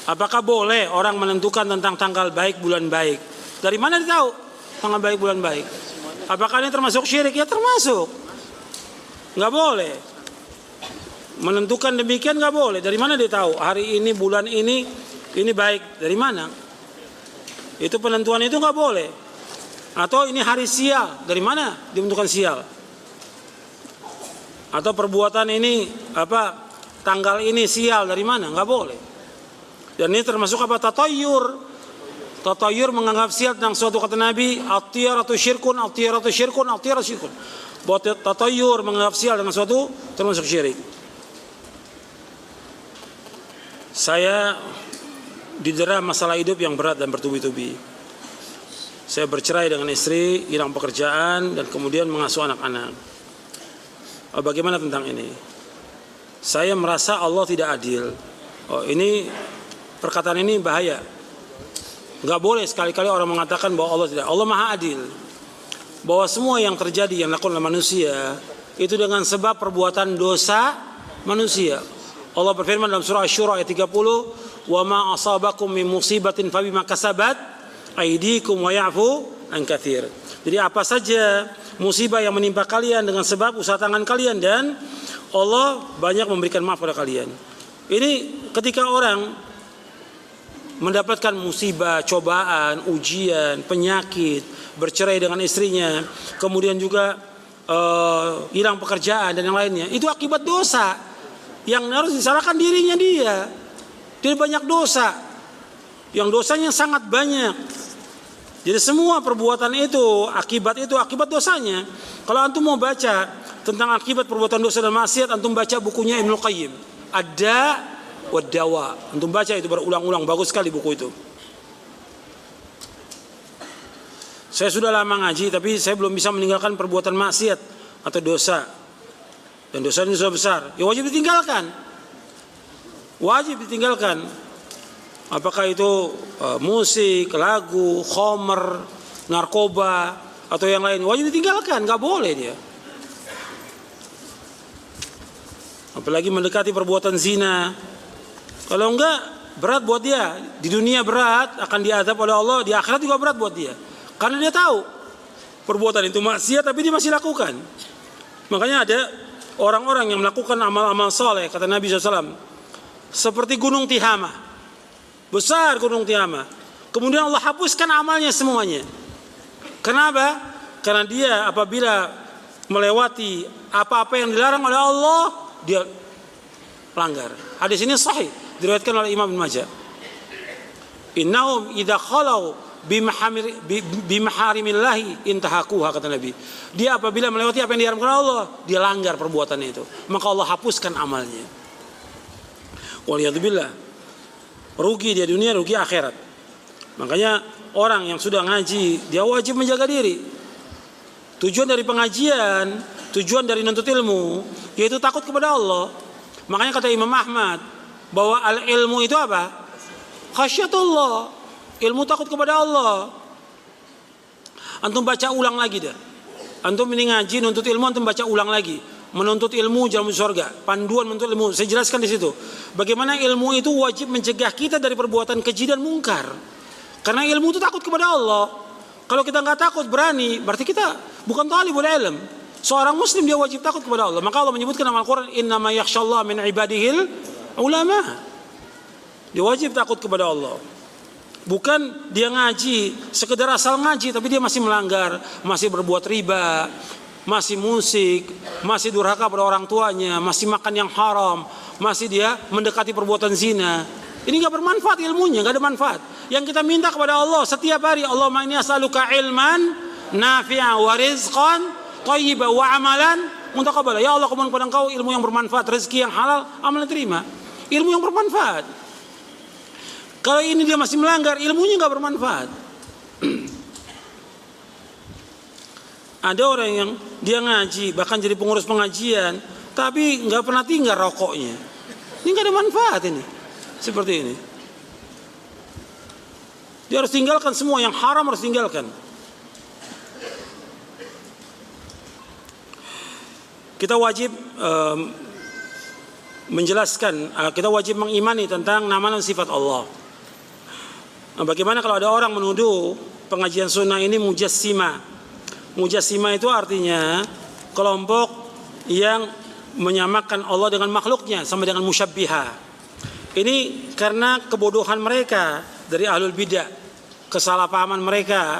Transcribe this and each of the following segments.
Apakah boleh orang menentukan tentang tanggal baik, bulan baik? Dari mana dia tahu tanggal baik, bulan baik? Apakah ini termasuk syirik? Ya termasuk. Nggak boleh. Menentukan demikian nggak boleh. Dari mana dia tahu hari ini, bulan ini baik? Dari mana? Itu penentuan itu nggak boleh. Atau ini hari sial, dari mana ditentukan sial? Atau perbuatan ini tanggal ini sial, dari mana? Nggak boleh. Dan ini termasuk tatayur. Tatayur menganggap sial tentang suatu, kata Nabi, at-tiyaratu syirkun, at-tiyaratu syirkun, at-tiyaratu syirkun. Bahwa tatayur menganggap sial dengan suatu termasuk syirik. Saya didera masalah hidup yang berat dan bertubi-tubi. Saya bercerai dengan istri, hilang pekerjaan, dan kemudian mengasuh anak-anak. Bagaimana tentang ini? Saya merasa Allah tidak adil. Ini perkataan ini bahaya. Gak boleh sekali-kali orang mengatakan bahwa Allah tidak. Allah Maha Adil. Bahwa semua yang terjadi yang dilakukan oleh manusia itu dengan sebab perbuatan dosa manusia. Allah berfirman dalam surah Asy-Syura ayat 30, "Wa ma asabakum min musibatin fabima kasabat aydikum wa ya'fu an katsir." Jadi apa saja musibah yang menimpa kalian dengan sebab usaha tangan kalian, dan Allah banyak memberikan maaf pada kalian. Ini ketika orang mendapatkan musibah, cobaan, ujian, penyakit, bercerai dengan istrinya, kemudian juga hilang pekerjaan dan yang lainnya, itu akibat dosa. Yang harus disalahkan dirinya dia. Dia banyak dosa. Yang dosanya sangat banyak. Jadi semua perbuatan itu akibat dosanya. Kalau antum mau baca tentang akibat perbuatan dosa dan maksiat, antum baca bukunya Ibnu Qayyim, Ad-Da' wa Dawa. Antum baca itu berulang-ulang, bagus sekali buku itu. Saya sudah lama ngaji, tapi saya belum bisa meninggalkan perbuatan maksiat atau dosa. Dan dosa ini sudah besar, ya wajib ditinggalkan. Wajib ditinggalkan. Apakah itu musik, lagu, khamr, narkoba, atau yang lain, wajib ditinggalkan, nggak boleh dia. Apalagi mendekati perbuatan zina. Kalau enggak, berat buat dia. Di dunia berat, akan diazab oleh Allah. Di akhirat juga berat buat dia. Karena dia tahu perbuatan itu maksiat, tapi dia masih lakukan. Makanya ada orang-orang yang melakukan amal-amal soleh, kata Nabi SAW, seperti gunung Tihamah, besar gunung Tihamah. Kemudian Allah hapuskan amalnya semuanya. Kenapa? Karena dia apabila melewati apa-apa yang dilarang oleh Allah, dia langgar. Hadis ini sahih, diriwayatkan oleh Imam Ibnu Majah. Innahum idza khalau bimaharimillahi intahakuha, kata Nabi. Dia apabila melewati apa yang diharamkan Allah, dia langgar perbuatannya itu, maka Allah hapuskan amalnya. Waliyadzubillah. Rugi dia dunia, rugi akhirat. Makanya orang yang sudah ngaji, dia wajib menjaga diri. Tujuan dari pengajian, tujuan dari nuntut ilmu, yaitu takut kepada Allah. Makanya kata Imam Ahmad bahwa al-ilmu itu apa? Khasyatullah. Ilmu takut kepada Allah. Antum baca ulang lagi dah. Antum ini ngaji nuntut ilmu, antum baca ulang lagi. Menuntut ilmu jalan menuju surga. Panduan menuntut ilmu. Saya jelaskan di situ. Bagaimana ilmu itu wajib mencegah kita dari perbuatan keji dan mungkar. Karena ilmu itu takut kepada Allah. Kalau kita nggak takut, berani, berarti kita bukan talibul ilm. Seorang muslim dia wajib takut kepada Allah. Maka Allah menyebutkan dalam Al-Quran, innama yakhshallah min ibadihil ulama. Dia wajib takut kepada Allah. Bukan dia ngaji, sekedar asal ngaji, tapi dia masih melanggar, masih berbuat riba, masih musik, masih durhaka pada orang tuanya, masih makan yang haram, masih dia mendekati perbuatan zina. Ini nggak bermanfaat ilmunya, nggak ada manfaat. Yang kita minta kepada Allah setiap hari, Allahumma inni as'aluka ilman nafi'an wa rizqan thayyiban wa amalan mutaqabbala. Ya Allah, kumohon kepada Engkau ilmu yang bermanfaat, rezeki yang halal, amal yang terima. Ilmu yang bermanfaat. Kalau ini dia masih melanggar, ilmunya nggak bermanfaat. Ada orang yang dia ngaji, bahkan jadi pengurus pengajian, tapi nggak pernah tinggal rokoknya. Ini nggak ada manfaat ini. Seperti ini. Dia harus tinggalkan semua yang haram, harus tinggalkan. Kita wajib menjelaskan, kita wajib mengimani tentang nama dan sifat Allah. Nah, bagaimana kalau ada orang menuduh pengajian sunnah ini mujassima? Mujassima itu artinya kelompok yang menyamakan Allah dengan makhluknya, sama dengan musyabbiha. Ini karena kebodohan mereka dari ahlul bidah, kesalahpahaman mereka.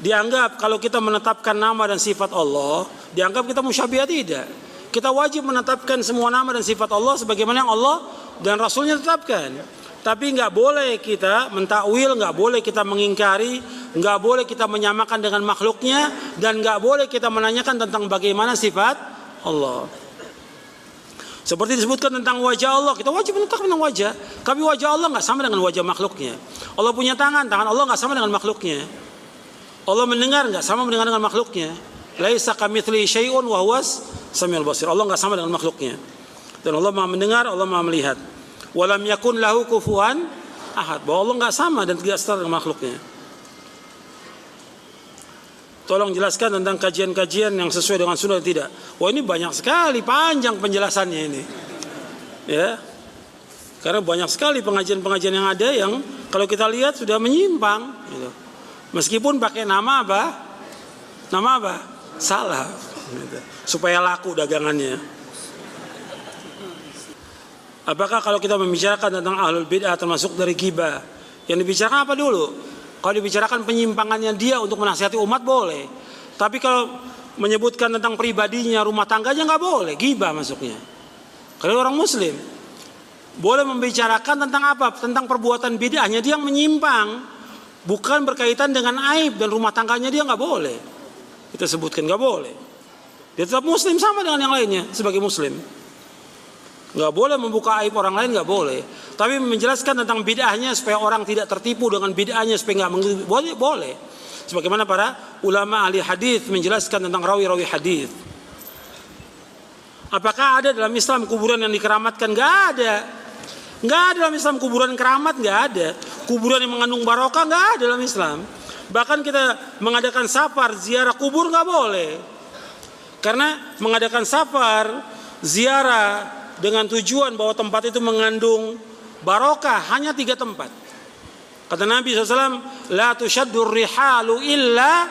Dianggap kalau kita menetapkan nama dan sifat Allah, dianggap kita musyabbiha. Tidak. Kita wajib menetapkan semua nama dan sifat Allah sebagaimana yang Allah dan Rasulnya tetapkan. Tapi nggak boleh kita mentakwil, nggak boleh kita mengingkari, nggak boleh kita menyamakan dengan makhluknya, dan nggak boleh kita menanyakan tentang bagaimana sifat Allah. Seperti disebutkan tentang wajah Allah, kita wajib menetapkan tentang wajah. Tapi wajah Allah nggak sama dengan wajah makhluknya. Allah punya tangan, tangan Allah nggak sama dengan makhluknya. Allah mendengar, nggak sama mendengar dengan makhluknya. Laisa kamitslihi syai'un wa huwas samiul basir. Allah nggak sama dengan makhluknya. Dan Allah Maha mendengar, Allah Maha melihat. Walam yakun lahu kufuwan ahad. Bahwa Allah nggak sama dan tidak setara dengan makhluknya. Tolong jelaskan tentang kajian-kajian yang sesuai dengan sunnah dan tidak. Wah, ini banyak sekali, panjang penjelasannya ini. Ya. Karena banyak sekali pengajian-pengajian yang ada yang kalau kita lihat sudah menyimpang gitu. Meskipun pakai nama apa? Nama apa? Salah gitu. Supaya laku dagangannya. Apakah kalau kita membicarakan tentang ahlul bid'ah termasuk dari ghibah, yang dibicarakan apa dulu? Kalau dibicarakan penyimpangannya dia untuk menasihati umat boleh. Tapi kalau menyebutkan tentang pribadinya, rumah tangganya nggak boleh, ghibah masuknya. Kalau orang muslim boleh membicarakan tentang apa? Tentang perbuatan bid'ahnya dia yang menyimpang, bukan berkaitan dengan aib dan rumah tangganya dia nggak boleh. Kita sebutkan nggak boleh. Dia tetap muslim sama dengan yang lainnya sebagai muslim. Nggak boleh membuka aib orang lain, nggak boleh. Tapi menjelaskan tentang bid'ahnya supaya orang tidak tertipu dengan bid'ahnya, supaya nggak boleh, boleh. Sebagaimana para ulama ahli hadis menjelaskan tentang rawi-rawi hadis. Apakah ada dalam Islam kuburan yang dikeramatkan? Nggak ada. Nggak ada dalam Islam kuburan keramat, nggak ada. Kuburan yang mengandung barokah nggak ada dalam Islam. Bahkan kita mengadakan safar ziarah kubur nggak boleh. Karena mengadakan safar ziarah dengan tujuan bahwa tempat itu mengandung barokah hanya 3 tempat. Kata Nabi SAW, la tushaddur rihalu illa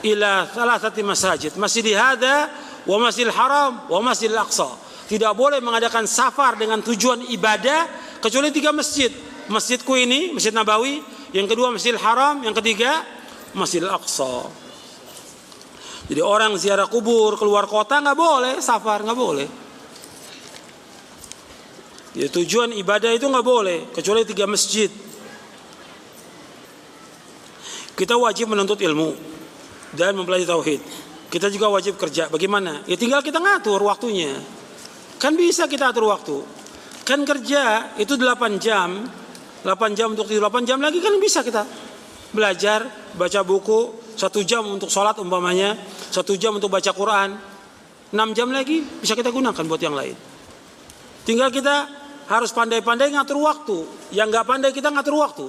ila thalathati masajid, masjid hadza wa masjidil haram wa masjidil aqsa. Tidak boleh mengadakan safar dengan tujuan ibadah kecuali 3 masjid. Masjidku ini, Masjid Nabawi, yang kedua Masjidil Haram, yang ketiga Masjidil Aqsa. Jadi orang ziarah kubur keluar kota nggak boleh, safar nggak boleh. Ya, tujuan ibadah itu nggak boleh kecuali 3 masjid. Kita wajib menuntut ilmu dan mempelajari tauhid. Kita juga wajib kerja. Bagaimana? Ya tinggal kita ngatur waktunya. Kan bisa kita atur waktu. Kan kerja itu 8 jam. 8 jam untuk tidur, 8 jam lagi kan bisa kita belajar, baca buku, 1 jam untuk sholat umpamanya, 1 jam untuk baca Quran, 6 jam lagi bisa kita gunakan buat yang lain. Tinggal kita harus pandai-pandai ngatur waktu. Yang nggak pandai kita ngatur waktu.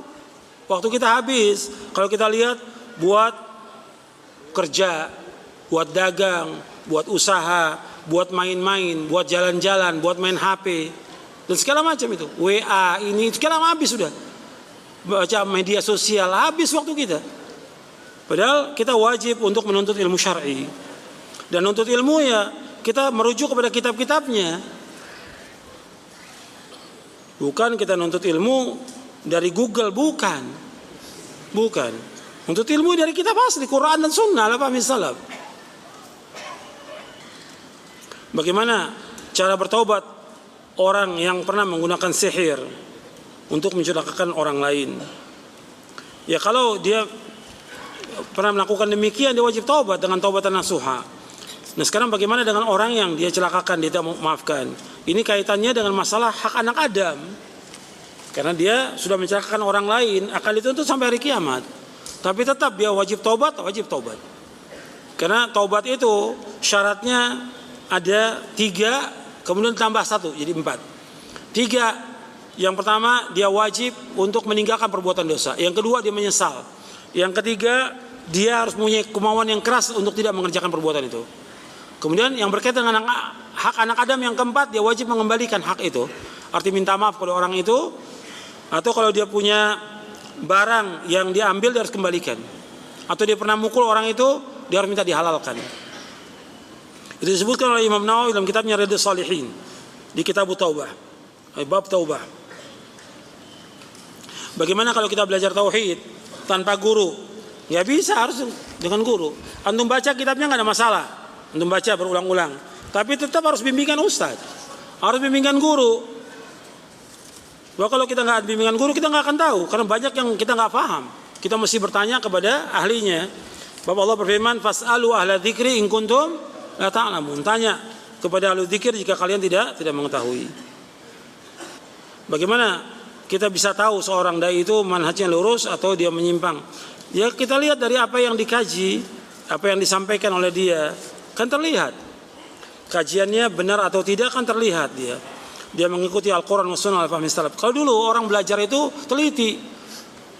Waktu kita habis. Kalau kita lihat buat kerja, buat dagang, buat usaha, buat main-main, buat jalan-jalan, buat main HP, dan segala macam itu. WA ini segala habis sudah. Baca media sosial habis waktu kita. Padahal kita wajib untuk menuntut ilmu syar'i. Dan menuntut ilmu ya kita merujuk kepada kitab-kitabnya. Bukan kita nuntut ilmu dari Google, bukan. Bukan. Nuntut ilmu dari kitab asli, Quran dan Sunnah, ala fahmi salaf. Bagaimana cara bertaubat orang yang pernah menggunakan sihir untuk mencelakakan orang lain? Ya kalau dia pernah melakukan demikian, dia wajib taubat dengan taubatan nasuha. Nah sekarang bagaimana dengan orang yang dia celakakan, dia tidak memaafkan? Ini kaitannya dengan masalah hak anak Adam. Karena dia sudah mencelakakan orang lain, akan dituntut sampai hari kiamat. Tapi tetap dia wajib taubat, wajib taubat. Karena taubat itu syaratnya ada 3, kemudian tambah 1, jadi 4. 3, yang pertama dia wajib untuk meninggalkan perbuatan dosa. Yang kedua dia menyesal. Yang ketiga dia harus punya kemauan yang keras untuk tidak mengerjakan perbuatan itu. Kemudian yang berkaitan dengan hak anak Adam yang keempat, dia wajib mengembalikan hak itu. Arti minta maaf kepada orang itu, atau kalau dia punya barang yang diambil dia harus kembalikan. Atau dia pernah mukul orang itu, dia harus minta dihalalkan. Itu disebutkan oleh Imam Nawawi dalam kitabnya Riyadhus Shalihin di kitab Taubah, bab Taubah. Bagaimana kalau kita belajar tauhid tanpa guru? Ya bisa, harus dengan guru. Antum baca kitabnya nggak ada masalah, antum baca berulang-ulang. Tapi tetap harus bimbingan ustaz, harus bimbingan guru. Bahwa kalau kita nggak bimbingan guru, kita nggak akan tahu, karena banyak yang kita nggak paham. Kita mesti bertanya kepada ahlinya. Bapak Allah berfirman, "Fas'alu ahla dzikri in kuntum la ta'lamun." Tanya kepada ahli dzikir jika kalian tidak mengetahui. Bagaimana kita bisa tahu seorang dai itu manhajnya lurus atau dia menyimpang? Ya kita lihat dari apa yang dikaji, apa yang disampaikan oleh dia, kan terlihat. Kajiannya benar atau tidak kan terlihat dia. Dia mengikuti Al-Quran wa Sunnah al-Fahmi salaf. Kalau dulu orang belajar itu teliti,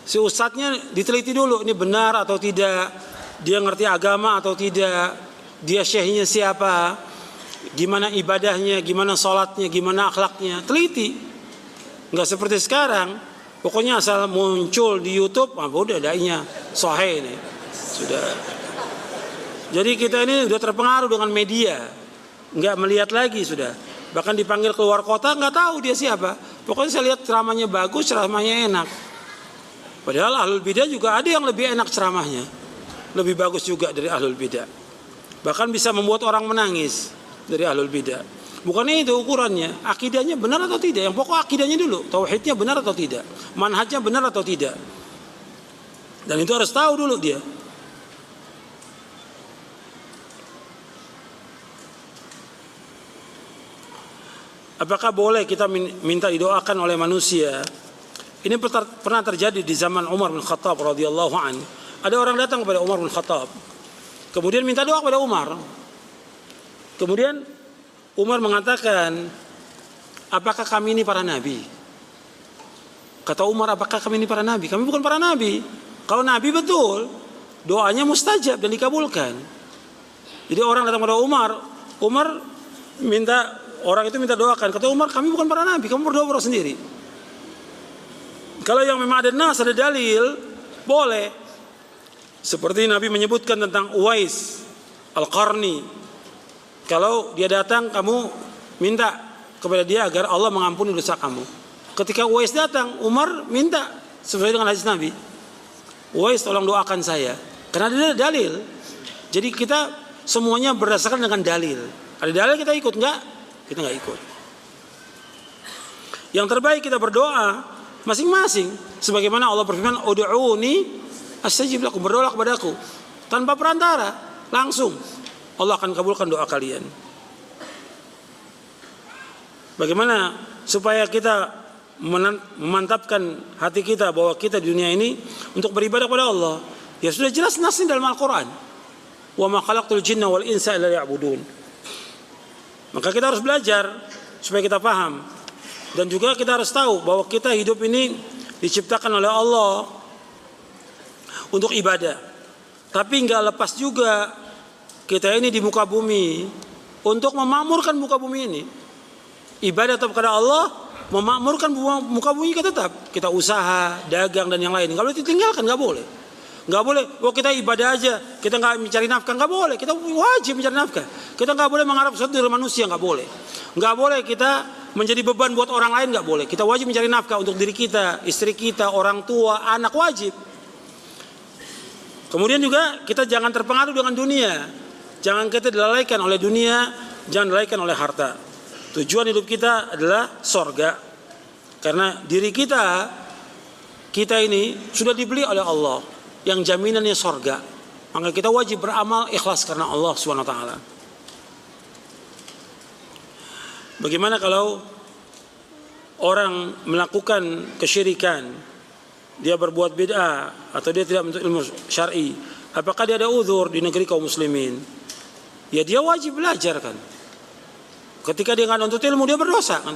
si ustadznya diteliti dulu, ini benar atau tidak, dia ngerti agama atau tidak, dia syekhnya siapa, gimana ibadahnya, gimana sholatnya, gimana akhlaknya, teliti. Nggak seperti sekarang, pokoknya asal muncul di YouTube, udah dainya sahih ini sudah. Jadi kita ini udah terpengaruh dengan media, nggak melihat lagi sudah. Bahkan dipanggil keluar kota nggak tahu dia siapa. Pokoknya saya lihat ceramahnya bagus, ceramahnya enak. Padahal ahlul bidah juga ada yang lebih enak ceramahnya, lebih bagus juga dari ahlul bidah. Bahkan bisa membuat orang menangis dari ahlul bidah. Bukannya itu ukurannya, akidahnya benar atau tidak. Yang pokok akidahnya dulu, tauhidnya benar atau tidak, manhajnya benar atau tidak. Dan itu harus tahu dulu dia. Apakah boleh kita minta didoakan oleh manusia? Ini pernah terjadi di zaman Umar bin Khattab radhiyallahu an. Ada orang datang kepada Umar bin Khattab, kemudian minta doa kepada Umar. Kemudian Umar mengatakan, apakah kami ini para nabi? Kata Umar, apakah kami ini para nabi? Kami bukan para nabi. Kalau nabi betul, doanya mustajab dan dikabulkan. Jadi orang datang kepada Umar, orang itu minta doakan. Kata Umar, kami bukan para nabi, kamu berdoa sendiri. Kalau yang memang ada nas, ada dalil, boleh. Seperti Nabi menyebutkan tentang Uwais Al-Qarni. Kalau dia datang, kamu minta kepada dia agar Allah mengampuni dosa kamu. Ketika Uwais datang, Umar minta sesuai dengan hadis Nabi. Uwais, tolong doakan saya. Karena ada dalil. Jadi kita semuanya berdasarkan dengan dalil. Ada dalil kita ikut, enggak? Kita enggak ikut. Yang terbaik kita berdoa masing-masing. Sebagaimana Allah berfirman, "Ud'uuni astajib lakum." Berdoa kepadaku tanpa perantara, langsung Allah akan kabulkan doa kalian. Bagaimana supaya kita memantapkan hati kita bahwa kita di dunia ini untuk beribadah kepada Allah? Ya sudah jelas nasnya dalam Al-Quran. "Wa ma khalaqtul jinna wal insa illa liya'budun." Maka kita harus belajar supaya kita paham. Dan juga kita harus tahu bahwa kita hidup ini diciptakan oleh Allah untuk ibadah. Tapi enggak lepas juga kita ini di muka bumi untuk memakmurkan muka bumi ini. Ibadah kepada Allah, memakmurkan muka bumi kita tetap. Kita usaha, dagang dan yang lain. Enggak boleh ditinggalkan, enggak boleh. Enggak boleh, kita ibadah aja, kita enggak mencari nafkah, enggak boleh. Kita wajib mencari nafkah. Kita enggak boleh mengharap sesuatu dari manusia, enggak boleh. Enggak boleh kita menjadi beban buat orang lain, enggak boleh. Kita wajib mencari nafkah untuk diri kita, istri kita, orang tua, anak, wajib. Kemudian juga kita jangan terpengaruh dengan dunia. Jangan kita dilalaikan oleh dunia, jangan dilalaikan oleh harta. Tujuan hidup kita adalah sorga. Karena diri kita ini sudah dibeli oleh Allah, yang jaminannya sorga. Maka kita wajib beramal ikhlas karena Allah SWT. Bagaimana kalau orang melakukan kesyirikan, dia berbuat bid'ah atau dia tidak menuntut ilmu syar'i, apakah dia ada uzur di negeri kaum muslimin? Ya dia wajib belajar kan. Ketika dia nggak nuntut ilmu, dia berdosa kan.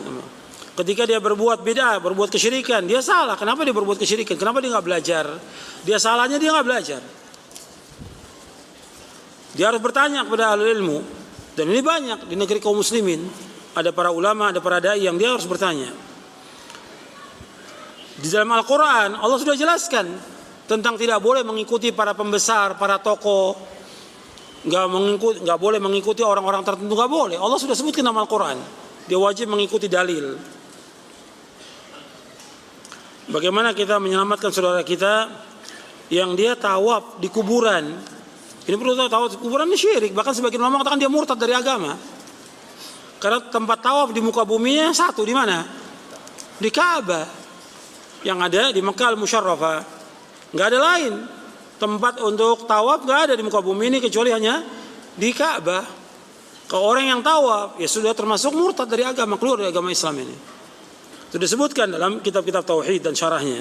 Ketika dia berbuat bid'ah, berbuat kesyirikan, dia salah. Kenapa dia berbuat kesyirikan? Kenapa dia nggak belajar? Dia salahnya dia nggak belajar. Dia harus bertanya kepada ahli ilmu. Dan ini banyak di negeri kaum muslimin. Ada para ulama, ada para dai yang dia harus bertanya. Di dalam Al-Quran Allah sudah jelaskan tentang tidak boleh mengikuti para pembesar, para tokoh, nggak boleh mengikuti orang-orang tertentu, nggak boleh. Allah sudah sebutkan dalam Al-Quran. Dia wajib mengikuti dalil. Bagaimana kita menyelamatkan saudara kita yang dia tawaf di kuburan? Ini perlu tahu, tawaf di kuburan ini syirik. Bahkan sebagian ulama mengatakan dia murtad dari agama. Karena tempat tawaf di muka buminya satu, di mana? Di Ka'bah. Yang ada di Mekah Al-Musyarrafah. Nggak ada lain. Tempat untuk tawaf nggak ada di muka bumi ini kecuali hanya di Ka'bah. Kalau orang yang tawaf ya sudah termasuk murtad dari agama, keluar dari agama Islam ini. Itu disebutkan dalam kitab-kitab tauhid dan syarahnya.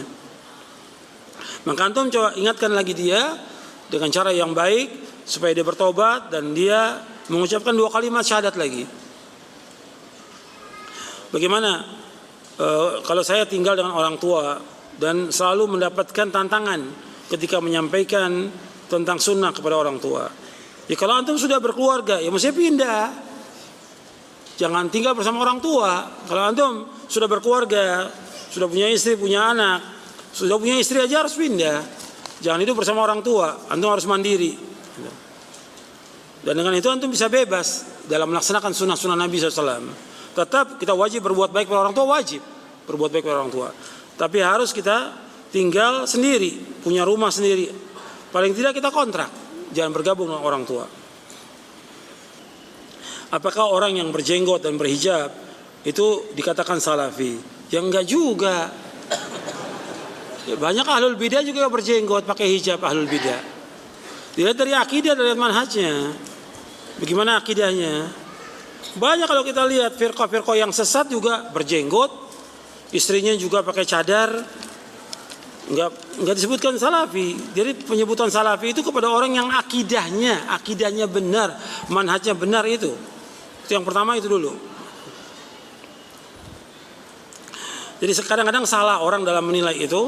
Maka antum coba ingatkan lagi dia dengan cara yang baik supaya dia bertobat dan dia mengucapkan 2 kalimat syahadat lagi. Bagaimana kalau saya tinggal dengan orang tua dan selalu mendapatkan tantangan ketika menyampaikan tentang sunnah kepada orang tua. Ya kalau antum sudah berkeluarga ya mesti pindah. Jangan tinggal bersama orang tua. Kalau antum sudah berkeluarga, sudah punya istri, punya anak, sudah punya istri aja harus pindah. Jangan hidup bersama orang tua. Antum harus mandiri. Dan dengan itu antum bisa bebas dalam melaksanakan sunnah-sunnah Nabi SAW. Tetap kita wajib berbuat baik pada orang tua, wajib berbuat baik pada orang tua. Tapi harus kita tinggal sendiri, punya rumah sendiri. Paling tidak kita kontrak, jangan bergabung dengan orang tua. Apakah orang yang berjenggot dan berhijab itu dikatakan salafi? Ya enggak juga. Ya, banyak ahlul bidah juga yang berjenggot pakai hijab, ahlul bidah. Dilihat dari akidah, dari manhajnya. Bagaimana akidahnya? Banyak kalau kita lihat firqah-firqah yang sesat juga berjenggot, istrinya juga pakai cadar. Enggak disebutkan salafi. Jadi penyebutan salafi itu kepada orang yang akidahnya benar, manhajnya benar itu. Itu yang pertama itu dulu. Jadi kadang-kadang salah orang dalam menilai itu.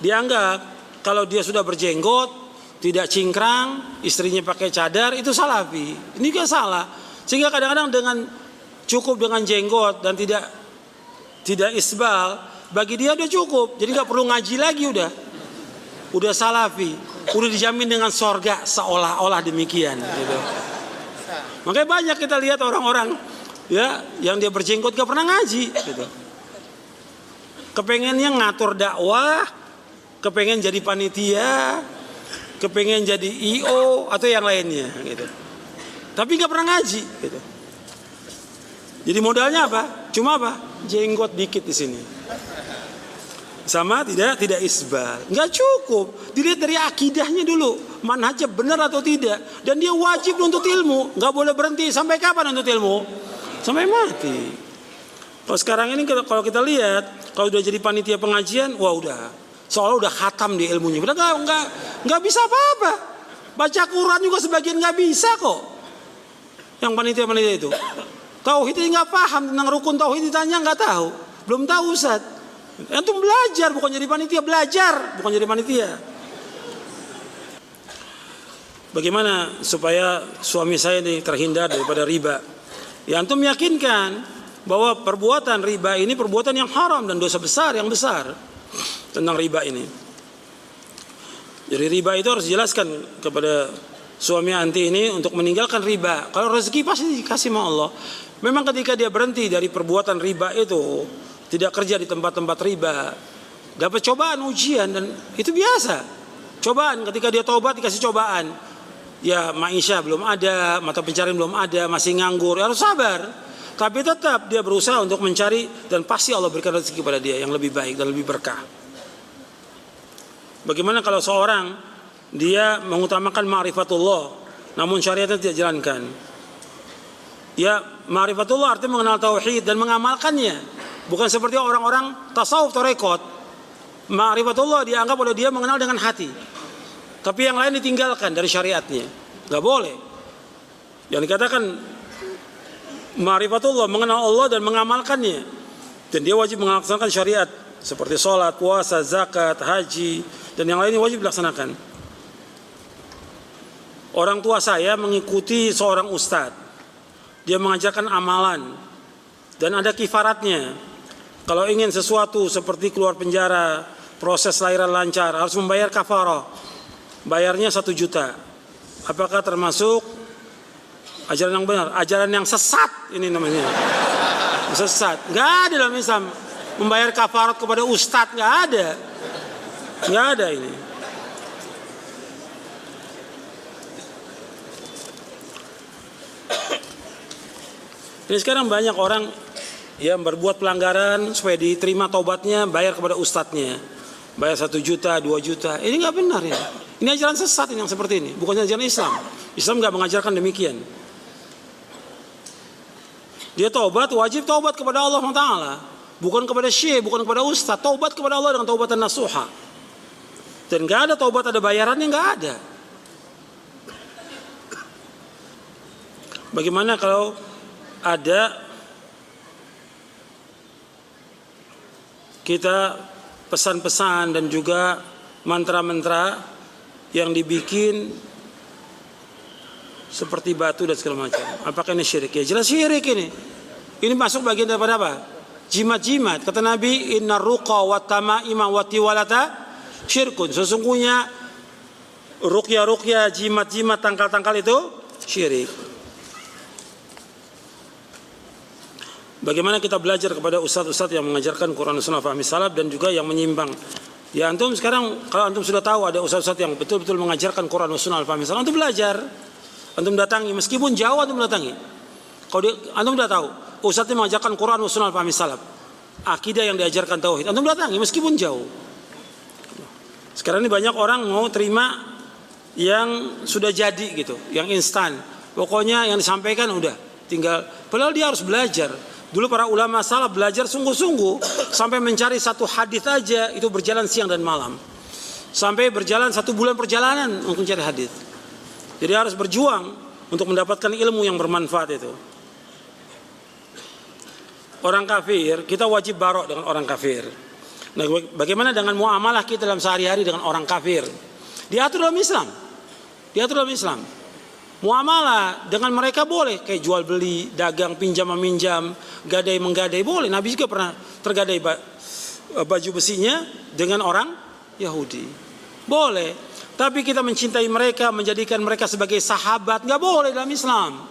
Dianggap kalau dia sudah berjenggot, tidak cingkrang, istrinya pakai cadar, itu salafi. Ini juga salah. Sehingga kadang-kadang cukup dengan jenggot dan tidak isbal, bagi dia udah cukup. Jadi nggak perlu ngaji lagi udah salafi, udah dijamin dengan sorga seolah-olah demikian. Gitu. Makanya banyak kita lihat orang-orang ya yang dia berjenggot gak pernah ngaji. Gitu. Kepengennya ngatur dakwah, kepengen jadi panitia, kepengen jadi IO atau yang lainnya. Gitu. Tapi gak pernah ngaji. Gitu. Jadi modalnya apa? Cuma apa? Jenggot dikit di sini. Sama tidak isbal. Nggak cukup. Dilihat dari akidahnya dulu. Manhajnya benar atau tidak. Dan dia wajib nuntut ilmu. Nggak boleh berhenti. Sampai kapan nuntut ilmu? Sampai mati. Kalau sekarang ini kalau kita lihat. Kalau udah jadi panitia pengajian. Wah udah. Seolah udah khatam di ilmunya. Padahal nggak bisa apa-apa. Baca Quran juga sebagian nggak bisa kok. Yang panitia itu. Tauhid ini nggak paham. Tentang rukun tauhid ditanya nggak tahu. Belum tahu Ustaz. Antum belajar bukan jadi panitia, belajar bukan jadi panitia. Bagaimana supaya suami saya ini terhindar daripada riba? Ya antum yakinkan bahwa perbuatan riba ini perbuatan yang haram dan dosa besar yang besar tentang riba ini. Jadi riba itu harus dijelaskan kepada suami anti ini untuk meninggalkan riba. Kalau rezeki pasti dikasih sama Allah. Memang ketika dia berhenti dari perbuatan riba itu, tidak kerja di tempat-tempat riba, dapat cobaan, ujian, dan itu biasa. Cobaan ketika dia taubat dikasih cobaan. Ya maisha belum ada, mata pencarian belum ada, masih nganggur, harus sabar. Tapi tetap dia berusaha untuk mencari dan pasti Allah berikan rezeki pada dia yang lebih baik dan lebih berkah. Bagaimana kalau seorang dia mengutamakan ma'rifatullah namun syariatnya tidak jalankan? Ya ma'rifatullah artinya mengenal tauhid dan mengamalkannya. Bukan seperti orang-orang tasawuf tarekat. Ma'rifatullah dianggap oleh dia mengenal dengan hati. Tapi yang lain ditinggalkan dari syariatnya. Gak boleh. Yang dikatakan ma'rifatullah mengenal Allah dan mengamalkannya. Dan dia wajib melaksanakan syariat. Seperti sholat, puasa, zakat, haji. Dan yang lainnya wajib dilaksanakan. Orang tua saya mengikuti seorang ustadz. Dia mengajarkan amalan. Dan ada kifaratnya. kalau ingin sesuatu seperti keluar penjara, proses lahiran lancar, harus membayar kafarah. Bayarnya 1 juta. Apakah termasuk ajaran yang benar? Ajaran yang sesat ini namanya. Sesat. Nggak ada dalam Islam membayar kafarat kepada ustadz, nggak ada. Nggak ada ini. Ini sekarang banyak orang yang berbuat pelanggaran supaya diterima taubatnya, bayar kepada ustadznya. Bayar 1 juta, 2 juta. Ini nggak benar ya. Ini ajaran sesat ini yang seperti ini. Bukan ajaran Islam. Islam nggak mengajarkan demikian. Dia taubat, wajib taubat kepada Allah Taala. Bukan kepada syekh, bukan kepada ustadz. Taubat kepada Allah dengan taubatan nasuha. Dan nggak ada taubat ada bayarannya, nggak ada. Bagaimana kalau ada kita pesan-pesan dan juga mantra-mantra yang dibikin seperti batu dan segala macam? Apakah ini syirik? Ya jelas syirik ini. Ini masuk bagian daripada apa? Jimat-jimat. Kata Nabi, inna ruqa wa tamaima wa tiwalata syirkun. Sesungguhnya ruqyah-ruqyah, jimat-jimat, tangkal-tangkal itu syirik. Bagaimana kita belajar kepada ustadz-ustadz yang mengajarkan Quran dan Sunnah fahmi salaf dan juga yang menyimpang? Ya antum sekarang kalau antum sudah tahu ada ustadz-ustadz yang betul-betul mengajarkan Quran dan Sunnah fahmi salaf, antum belajar, antum datangi, meskipun jauh antum datangi. Kalau antum sudah tahu ustadz yang mengajarkan Quran dan Sunnah fahmi salaf, akidah yang diajarkan tauhid, antum datangi meskipun jauh. Sekarang ini banyak orang mau terima yang sudah jadi gitu, yang instan. Pokoknya yang disampaikan udah, tinggal. Padahal dia harus belajar. Dulu para ulama salaf belajar sungguh-sungguh sampai mencari satu hadis aja itu berjalan siang dan malam. Sampai berjalan 1 bulan perjalanan untuk mencari hadis. Jadi harus berjuang untuk mendapatkan ilmu yang bermanfaat itu. Orang kafir, kita wajib barok dengan orang kafir. Nah, bagaimana dengan muamalah kita dalam sehari-hari dengan orang kafir? Diatur dalam Islam. Diatur dalam Islam. Muamalah dengan mereka boleh, kayak jual beli, dagang, pinjam meminjam, gadai menggadai boleh. Nabi juga pernah tergadai baju besinya dengan orang Yahudi. Boleh. Tapi kita mencintai mereka, menjadikan mereka sebagai sahabat, nggak boleh dalam Islam.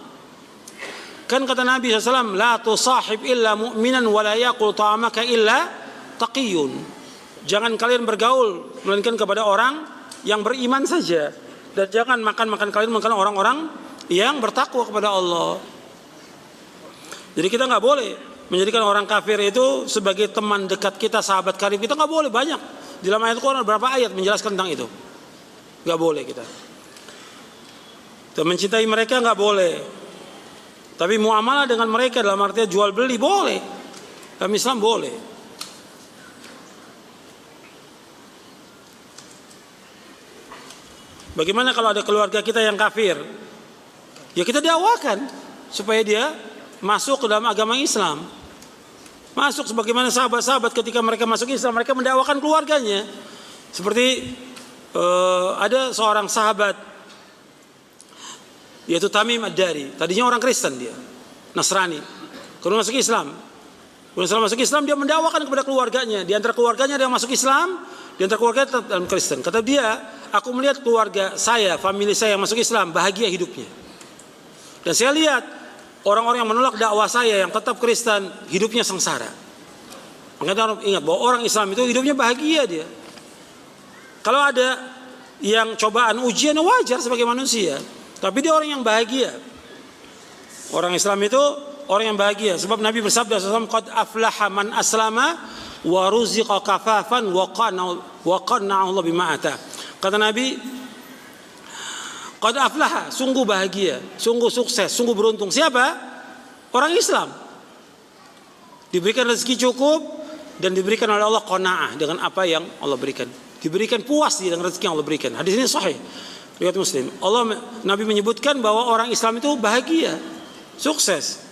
Kan kata Nabi SAW, la tusahib illa mu'minan wa la yaqul ta'amaka illa taqiyun. Jangan kalian bergaul melainkan kepada orang yang beriman saja. Dan jangan makan kalian makan orang-orang yang bertakwa kepada Allah. Jadi kita nggak boleh menjadikan orang kafir itu sebagai teman dekat kita, sahabat karib kita, nggak boleh. Banyak di dalam ayat Quran berapa ayat menjelaskan tentang itu. Nggak boleh kita. Dan mencintai mereka nggak boleh. Tapi muamalah dengan mereka dalam artinya jual beli boleh. Dalam Islam boleh. Bagaimana kalau ada keluarga kita yang kafir? Ya kita dakwakan supaya dia masuk ke dalam agama Islam. Masuk sebagaimana sahabat-sahabat ketika mereka masuk Islam, mereka mendakwakan keluarganya. Seperti ada seorang sahabat yaitu Tamim Ad-Dari. Tadinya orang Kristen dia, Nasrani. Kemudian masuk Islam. Kemudian setelah masuk Islam dia mendakwakan kepada keluarganya. Di antara keluarganya ada yang masuk Islam, di antara keluarganya tetap dalam Kristen. Kata dia, aku melihat keluarga saya, famili saya yang masuk Islam bahagia hidupnya. Dan saya lihat orang-orang yang menolak dakwah saya yang tetap Kristen hidupnya sengsara. Makanya harus ingat bahwa orang Islam itu hidupnya bahagia dia. Kalau ada yang cobaan ujian wajar sebagai manusia, tapi dia orang yang bahagia. Orang Islam itu orang yang bahagia. Sebab Nabi bersabda SAW, qad aflaha man aslama wa ruziqa kafafan wa qana'ahu Allah bima ata. Kata Nabi, qad aflaha, sungguh bahagia, sungguh sukses, sungguh beruntung. Siapa? Orang Islam. Diberikan rezeki cukup dan diberikan oleh Allah qanaah dengan apa yang Allah berikan. Diberikan puas dengan rezeki yang Allah berikan. Hadis ini sahih riwayat Muslim. Nabi menyebutkan bahwa orang Islam itu bahagia, sukses.